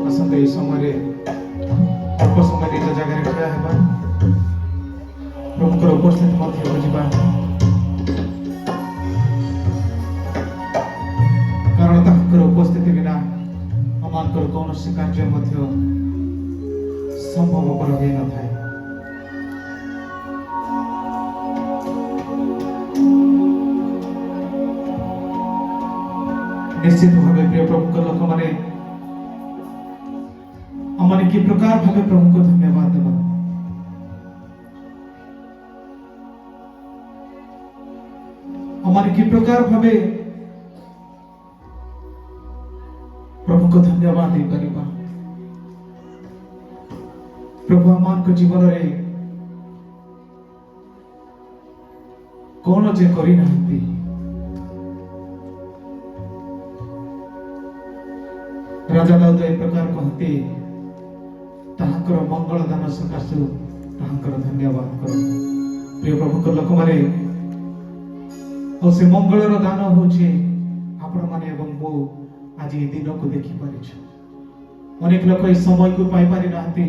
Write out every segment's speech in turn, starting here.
ଆସନ୍ତା ଏହି ସମୟରେ ଅଳ୍ପ ସମୟ ନିଜ ଜାଗାରେ ଠିଆ ହେବା, ପ୍ରଭୁଙ୍କର ଉପସ୍ଥିତି ମଧ୍ୟ ବୁଝିବା। କାରଣ ତାଙ୍କର ଉପସ୍ଥିତି ବିନା ଆମମାନଙ୍କର କୌଣସି କାର୍ଯ୍ୟ ମଧ୍ୟ ସମ୍ଭବପର ହୋଇନଥାଏ। निश्चित भावे प्रिय प्रभु को लोक माने हमने कि प्रकार भावे प्रभु को धन्यवाद देवा। हमने कि प्रकार भावे प्रभु को धन्यवाद दे परिबा। प्रभु अमान को जीवन रे कौन जे करी नाहंती, राजा दाऊद ए प्रकार कहते ताहाकर मंगल दान सकाशु ताहाकर धन्यवाद करो। प्रिय प्रभु को लोक माने और से मंगलर दान होचे आपण माने एवं मो आज ए दिन को देखि परिछु। अनेक लोक ए समय को पाई पारि नाहंती,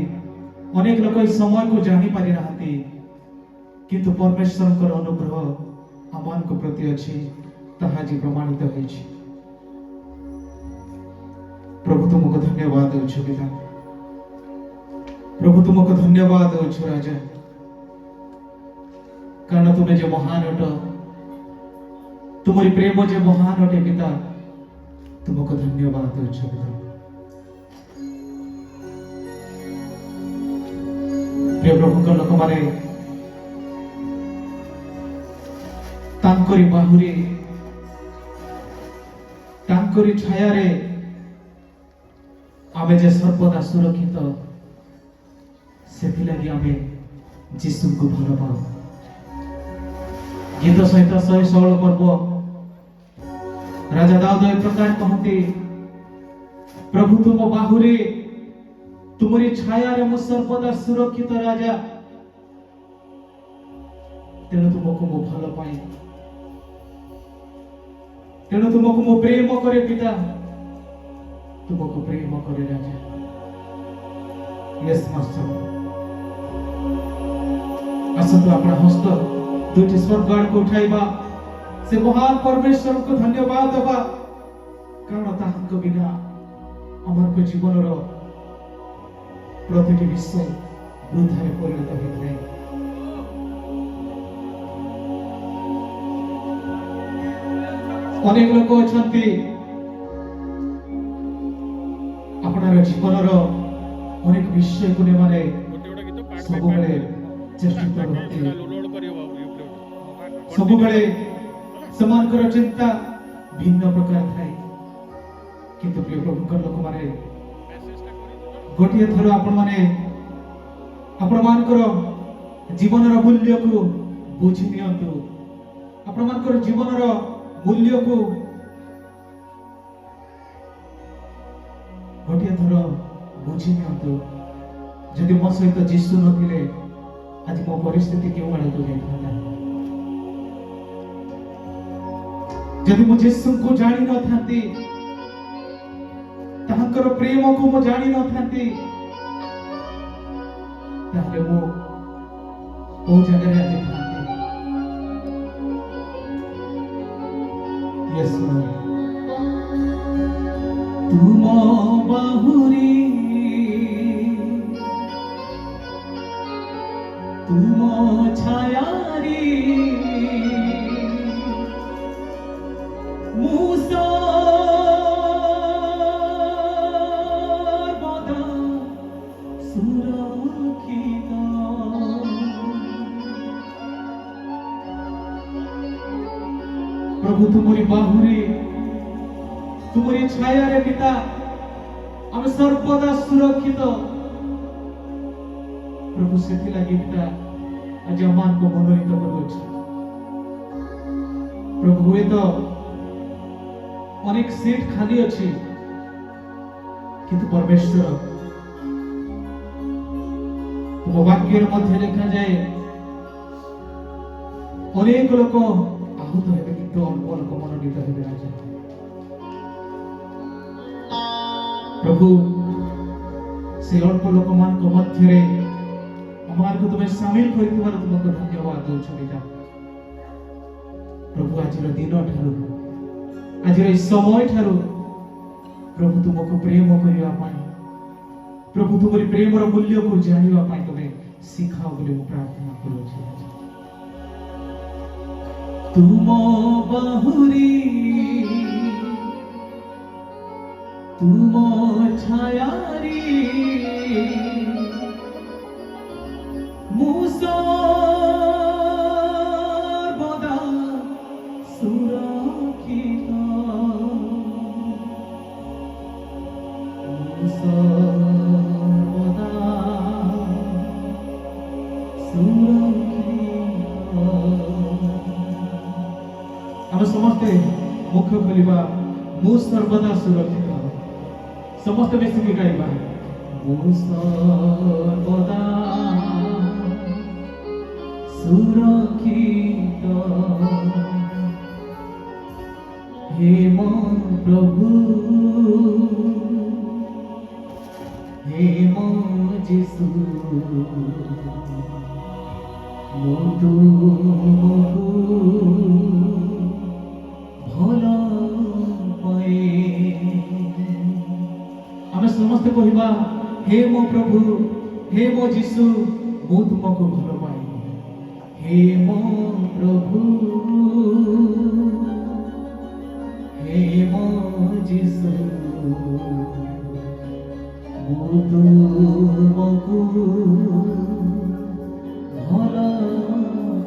अनेक लोक ए समय को जानि पारि नाहंती, किंतु परमेश्वर कर अनुग्रह आमान को प्रति अछि ताहा जी प्रमाणित होइछि। प्रभु तुमको धन्यवाद देउछु पिता, प्रभु तुमको धन्यवाद देउछु राजा, कारण तुमे जे महान अट, तुम्हारी प्रेम जे महान अटे पिता, तुमको धन्यवाद देउछु पिता। प्रिय प्रभु का लोक माने तांकरी बाहुरी तांकरी छाया रे आमे जे सर्वदा सुरक्षित से आमे जीशु को भल पाओ। गीत सहित 116 पर्व राजा दाऊद एक प्रकार कहते, प्रभु तुम बाहुरे तुम्हारी छाया रे मु सर्वदा सुरक्षित राजा, तेणु तुमको मु भल पाए, तेणु तुमको मु प्रेम करे पिता, तुमको प्रेम करे राजा। यस मास्टर असंतु अपना हस्त दुटी स्वर्ग को उठाइबा, से महान परमेश्वर को धन्यवाद देबा, कारण ताहाको बिना हमर को जीवन रो प्रतिटी विषय वृद्धारे परिणत होइଥାଏ। अनेक लोक अछंती अपनार जीवन अनेक विषय को माने सब बेले चेष्टित रहते, सब बेले समानकर चिंता भिन्न प्रकार थाए, किंतु प्रिय प्रभु लोक माने गोटे थर आपण माने आपण मानकर जीवन मूल्य को बुझी नियंतु, आपण मानकर जीवन मूल्य को गोटे थर बुझी नियंतु। जदि मो सहित जीशु नथिले आज मो परिस्थिति केउ आड़े को जाइथाना, जदि मो जीशु को जानि न थांती, ताहाकर प्रेम को मो जानि न थांती, ताहले मो ओ जगह रे आज थांती। यस लॉर्ड तुम बाहुरी तुम छायारी मूसा सर्वदा सुरक्षित। प्रभु तुम्हारी बाहुरी तुम्हारी छाया रे पिता हम सर्वदा सुरक्षित। प्रभु से पिता आज अमान को मनोनीत करुछ। प्रभु हुए तो अनेक सीट खाली अच्छी, किंतु परमेश्वर तुम वाक्य मध्य लिखा जाए अनेक लोक आहूत हेबे, किंतु अल्प लोक मनोनीत हेबे राजा। प्रभु से अल्प लोक मान मध्य अमार को तुम्हें सामिल कर तुमको धन्यवाद दौछ पिता। प्रभु आज दिन ठारू आज समय ठारू प्रभु तुमको प्रेम करने प्रभु तुम प्रेमर मूल्य को जानवा तुम्हें शिखाओ बोली प्रार्थना करुँ। तुम बाहुरी तुम छायारी मुसर्वदा सुरक्षित मुसर्वदा सुरक्षित। आम समस्ते मुख खोलिबा मु सर्वदा सुरक्षित समस्त मिसिकी गाइबा मु सर्वदा सुरक्षित। हे मो प्रभु हे मो यीशु मु तुमको भल पाए। आम समस्त कहवा हे मो प्रभु हे मो यीशु मु तुमको भल पाए। हे मो प्रभु हे मो यीशु मु तुमको भल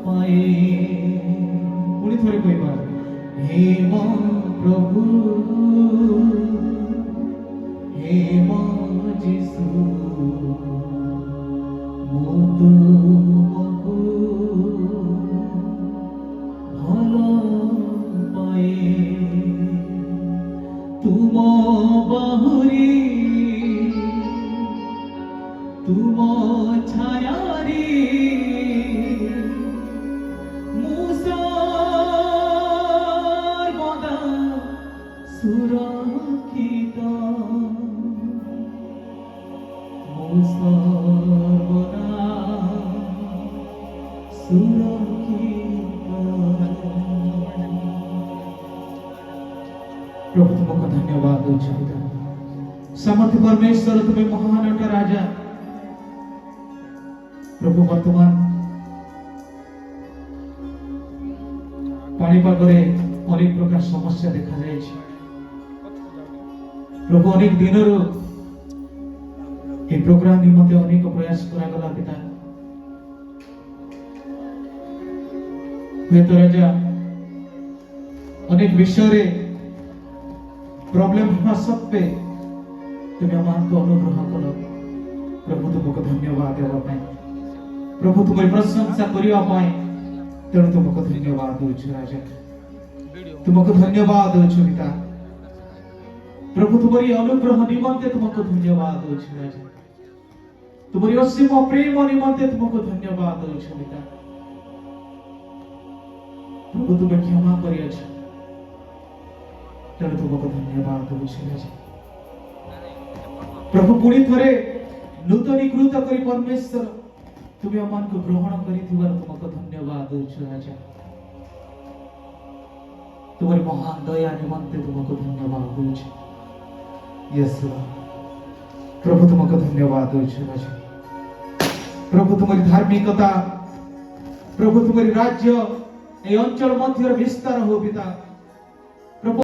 पाए। पुणी थोड़े कहवा हे मो प्रभु हे मो यीशु मु तुमको भल पाए। तुम बाहुरी तुम छायारी मुसर्वदा सुरक्षित मुसर्वदा सुरक्षित। प्रभु तुमको धन्यवाद दौछ पिता। समर्थ परमेश्वर तुम्हें महान अट राजा। प्रभु वर्तमान पाणीपाग अनेक प्रकार समस्या देखा जाए। प्रभु अनेक दिन ये प्रोग्राम निमंते अनेक प्रयास करागला पिता। हुए तो राजा अनेक विषय प्रॉब्लम हुआ सत्वे तुम्हें आम को अनुग्रह कल। प्रभु तुमको धन्यवाद देवाई प्रभु तुम्हारी प्रशंसा करने तेणु तुमको धन्यवाद दौछ राजा। तुमको धन्यवाद दौछ पिता। प्रभु तुम्हारी अनुग्रह निमंते तुमको धन्यवाद दौछ राजा। तुम्हारी असीम प्रेम निमंते तुमको धन्यवाद दौछ पिता। प्रभु तुम्हें क्षमा कर तेणु तुमको धन्यवाद दौछ राजा। प्रभु पुणी थरे नूतनीकृत करी परमेश्वर तुम्हें अमान को ग्रहण करी तुमको धन्यवाद दौछ राजा। तुम्हारी महान दया निमंते तुमको धन्यवाद दौछ। यीशु प्रभु तुमको धन्यवाद दौछ राजा। प्रभु तुम्हारी धार्मिकता प्रभु तुम्हारी राज्य ए अंचल मध्य विस्तार हो पिता।